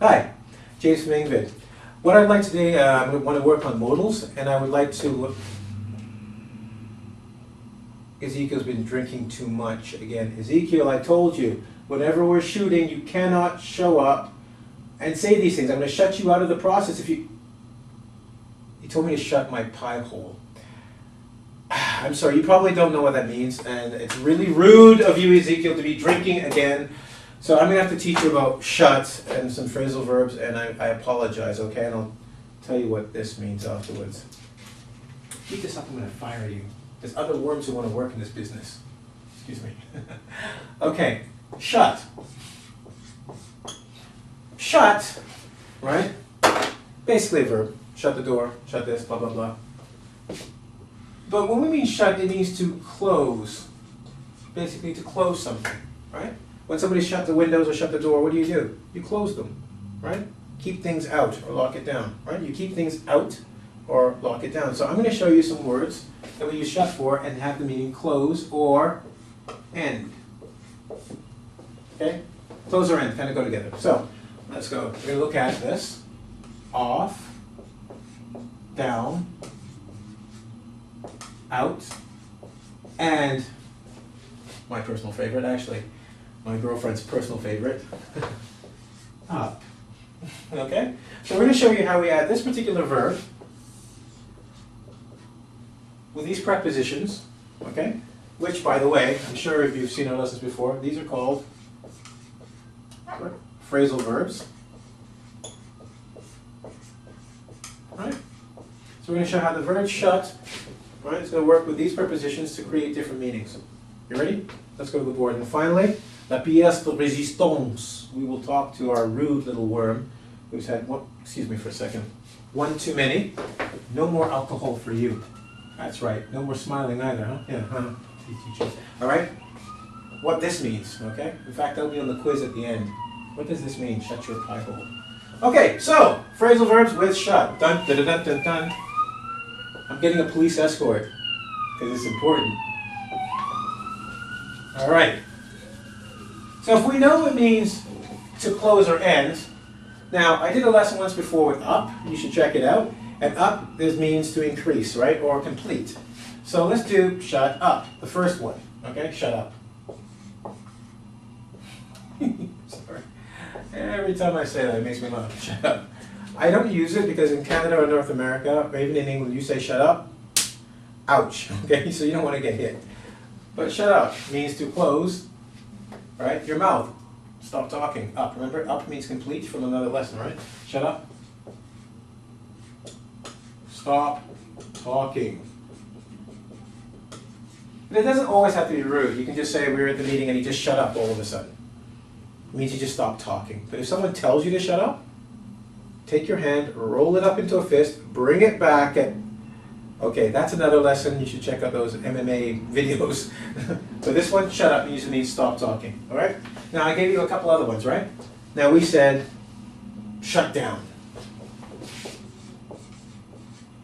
Hi, James from engVid. What I'd like today, I want to work on modals, and I would like to... Ezekiel's been drinking too much again. Ezekiel, I told you, whenever we're shooting, you cannot show up and say these things. I'm going to shut you out of the process if you... He told me to shut my pie hole. I'm sorry, you probably don't know what that means, and it's really rude of you, Ezekiel, to be drinking again. So I'm going to have to teach you about shut and some phrasal verbs, and I apologize, okay? And I'll tell you what this means afterwards. Keep this up, I'm going to fire you. There's other worms who want to work in this business. Excuse me. Okay, shut. Shut, right? Basically a verb. Shut the door, shut this, blah, blah, blah. But when we mean shut, it means to close. Basically to close something, right? When somebody shut the windows or shut the door, what do? You close them, right? Keep things out or lock it down, right? You keep things out or lock it down. So I'm going to show you some words that we use shut for and have the meaning close or end. Okay? Close or end kind of go together. So let's go. We're going to look at this. Off, down, out, and my personal favorite, actually, my girlfriend's personal favorite, up. Okay? So we're going to show you how we add this particular verb with these prepositions, okay? Which, by the way, I'm sure if you've seen our lessons before, these are called phrasal verbs. Right? So we're going to show how the verb shut, right, is going to work with these prepositions to create different meanings. You ready? Let's go to the board. And finally, la pièce de résistance. We will talk to our rude little worm who's had one, excuse me for a second, one too many. No more alcohol for you. That's right. No more smiling either, huh? Yeah, huh? All right? What this means, okay? In fact, that'll be on the quiz at the end. What does this mean? Shut your pie hole. Okay, so phrasal verbs with shut. Dun, dun, dun, dun, dun. I'm getting a police escort because it's important. All right. So if we know it means to close or end, now I did a lesson once before with up. You should check it out. And up this means to increase, right, or complete. So let's do shut up, the first one. Okay, shut up. Sorry. Every time I say that, it makes me laugh. Shut up. I don't use it because in Canada or North America, or even in England, you say shut up. Ouch. Okay, so you don't want to get hit. But shut up means to close, right? Your mouth. Stop talking. Up. Remember, up means complete from another lesson, right? Shut up. Stop talking. But it doesn't always have to be rude. You can just say we were at the meeting and he just shut up all of a sudden. It means you just stop talking. But if someone tells you to shut up, take your hand, roll it up into a fist, bring it back at... Okay, that's another lesson. You should check out those MMA videos. So this one, shut up, usually means stop talking. All right? Now, I gave you a couple other ones, right? Now, we said shut down.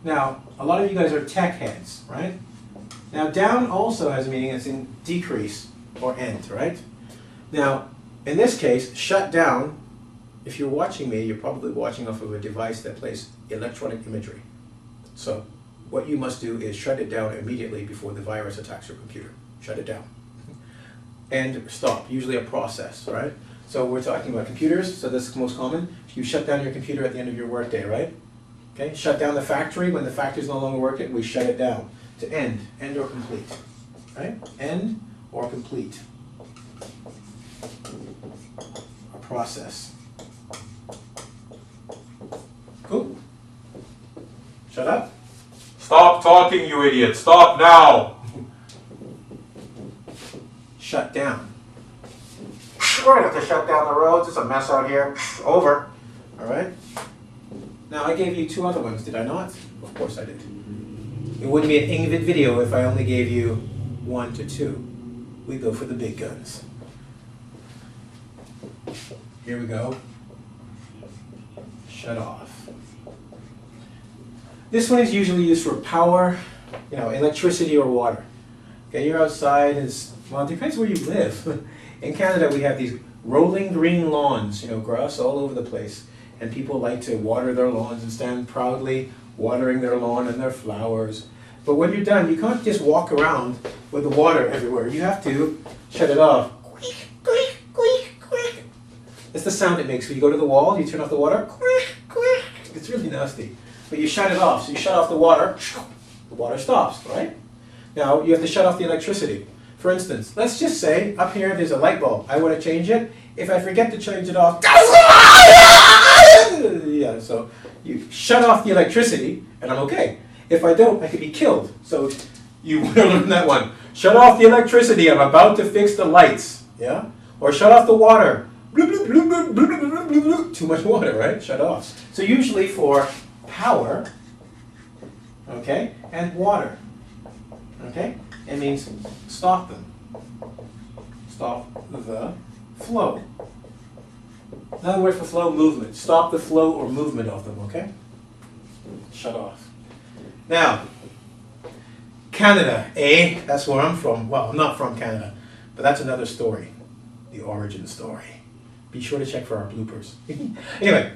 Now, a lot of you guys are tech heads, right? Now, down also has a meaning. It's in decrease or end, right? Now, in this case, shut down, if you're watching me, you're probably watching off of a device that plays electronic imagery. So what you must do is shut it down immediately before the virus attacks your computer. Shut it down. And stop, usually a process, right? So we're talking about computers, so that's the most common. You shut down your computer at the end of your workday, right? Okay, shut down the factory. When the factory's no longer working, we shut it down. To end or complete, right? End or complete. A process. Cool. Shut up. Stop talking, you idiot. Stop now. Shut down. We're going to have to shut down the roads. It's a mess out here. Over. All right? Now, I gave you two other ones, did I not? Of course I did. It wouldn't be an engVid video if I only gave you 1 to 2. We go for the big guns. Here we go. Shut off. This one is usually used for power, electricity or water. Okay, you're outside, well, it depends where you live. In Canada, we have these rolling green lawns, grass all over the place. And people like to water their lawns and stand proudly watering their lawn and their flowers. But when you're done, you can't just walk around with the water everywhere. You have to shut it off. That's the sound it makes when you go to the wall, you turn off the water. It's really nasty. But you shut it off. So you shut off the water stops, right? Now you have to shut off the electricity. For instance, let's just say up here there's a light bulb. I want to change it. If I forget to change it off, yeah, so you shut off the electricity and I'm okay. If I don't, I could be killed. So you want to learn that one. Shut off the electricity. I'm about to fix the lights. Yeah? Or shut off the water. Too much water, right? Shut off. So usually for power, okay, and water, okay, it means stop them. Stop the flow. Another word for flow, movement. Stop the flow or movement of them, okay? Shut off. Now, Canada, that's where I'm from. Well, I'm not from Canada, but that's another story. The origin story. Be sure to check for our bloopers. Anyway,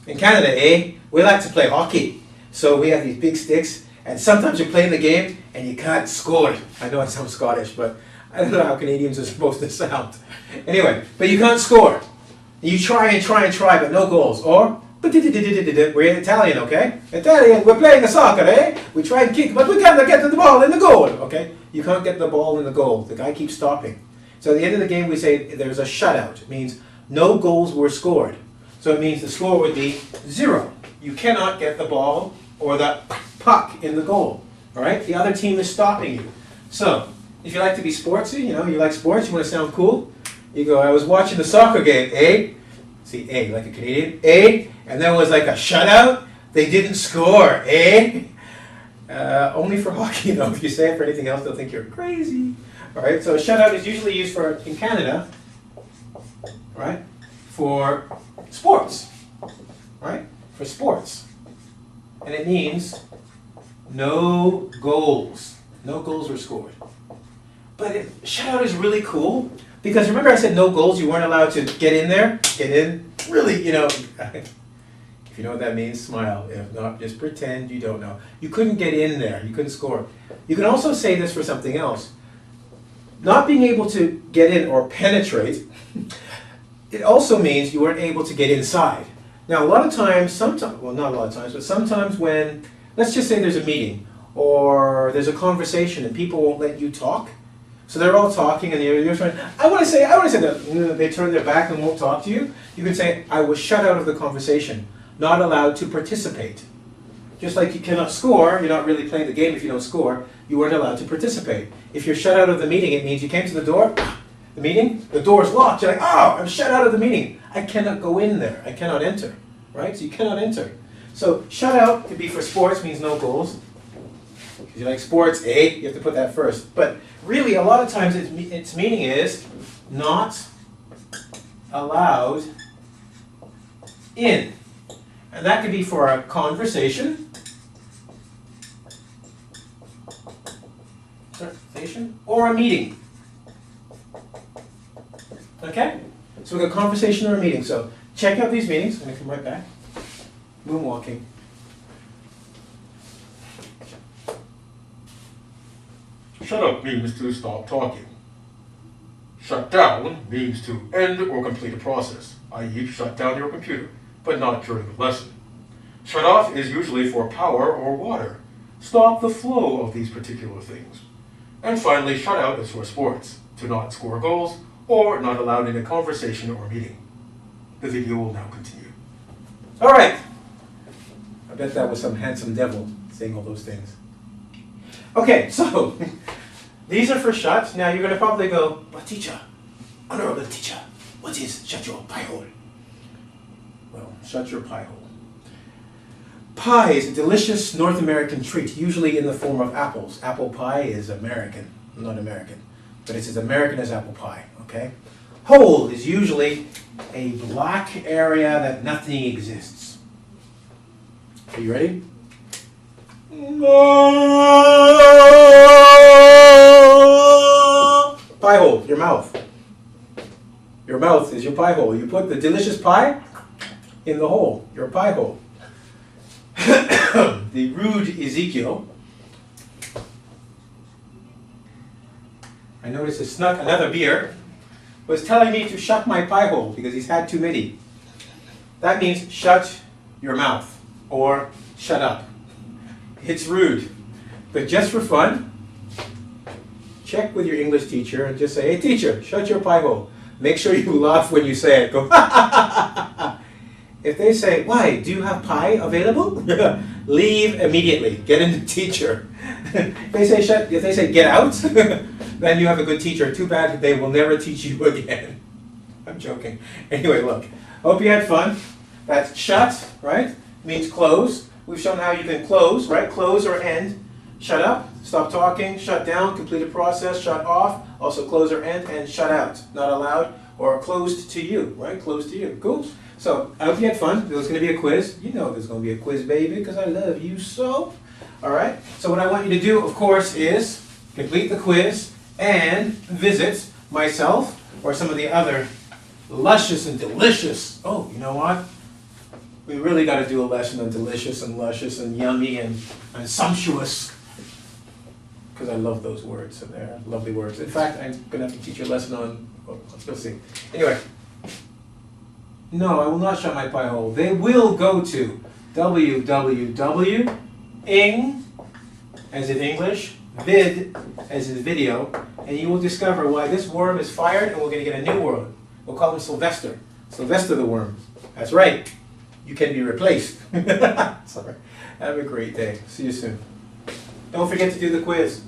in Canada, we like to play hockey. So we have these big sticks, and sometimes you're playing the game and you can't score. I know I sound Scottish, but I don't know how Canadians are supposed to sound. Anyway, but you can't score. You try and try and try, but no goals. Or, we're Italian, okay? Italian, we're playing a soccer, We try and kick, but we can't get the ball in the goal, okay? You can't get the ball in the goal. The guy keeps stopping. So at the end of the game, we say there's a shutout. It means no goals were scored. So it means the score would be 0. You cannot get the ball or the puck in the goal, all right? The other team is stopping you. So if you like to be sportsy, you like sports, you want to sound cool, you go, I was watching the soccer game, See, like a Canadian, and there was like a shutout. They didn't score, Only for hockey, If you say it for anything else, they'll think you're crazy. All right, so a shutout is usually used in Canada, right, for sports, right, for sports. And it means no goals. No goals were scored. But shutout is really cool because remember I said no goals, you weren't allowed to get in there? Get in? Really, if you know what that means, smile. If not, just pretend you don't know. You couldn't get in there. You couldn't score. You can also say this for something else. Not being able to get in or penetrate, it also means you weren't able to get inside. Now, a lot of times, well, not a lot of times, but sometimes when, let's just say there's a meeting or there's a conversation and people won't let you talk. So they're all talking and you're trying, I want to say that. They turn their back and won't talk to you. You can say, I was shut out of the conversation, not allowed to participate. Just like you cannot score, you're not really playing the game if you don't score, you weren't allowed to participate. If you're shut out of the meeting, it means you came to the door, the meeting, the door's locked. You're like, I'm shut out of the meeting. I cannot go in there. I cannot enter, right? So you cannot enter. So shut out could be for sports, means no goals. Because you like sports, you have to put that first. But really, a lot of times its meaning is not allowed in. And that could be for a conversation, or a meeting. Okay? So we've got conversation or a meeting. So check out these meetings. I'm going to come right back. Moonwalking. Shut up means to stop talking. Shut down means to end or complete a process, i.e. shut down your computer, but not during the lesson. Shut off is usually for power or water. Stop the flow of these particular things. And finally, shut out is for sports, to not score goals or not allowed in a conversation or meeting. The video will now continue. All right. I bet that was some handsome devil saying all those things. Okay, so these are for shut. Now you're going to probably go, but teacher, honorable teacher, what is shut your pie hole? Well, shut your pie hole. Pie is a delicious North American treat, usually in the form of apples. Apple pie is American, not American, but it's as American as apple pie, okay? Hole is usually a black area that nothing exists. Are you ready? Pie hole, your mouth. Your mouth is your pie hole. You put the delicious pie in the hole, your pie hole. The rude Ezekiel, I noticed he snuck another beer, was telling me to shut my pie hole because he's had too many. That means shut your mouth or shut up. It's rude. But just for fun, check with your English teacher and just say, hey teacher, shut your pie hole. Make sure you laugh when you say it. Go, If they say, why, do you have pie available? Leave immediately. Get in the teacher. If they say get out, then you have a good teacher. Too bad they will never teach you again. I'm joking. Anyway, look. Hope you had fun. That's shut, right? Means close. We've shown how you can close, right? Close or end. Shut up, stop talking, shut down, complete a process, shut off, also close or end, and shut out. Not allowed or closed to you, right? Closed to you. Cool? So, I hope you had fun. There's going to be a quiz. You know there's going to be a quiz, baby, because I love you so. All right? So what I want you to do, of course, is complete the quiz and visit myself or some of the other luscious and delicious. Oh, you know what? We really got to do a lesson on delicious and luscious and yummy and sumptuous. Because I love those words, and they're lovely words. In fact, I'm going to have to teach you a lesson on, well, you'll see. Anyway, no, I will not shut my pie hole. They will go to www.eng, as in English, vid, as in video, and you will discover why this worm is fired, and we're going to get a new worm. We'll call him Sylvester. Sylvester the worm. That's right. You can be replaced. Sorry. Have a great day. See you soon. Don't forget to do the quiz.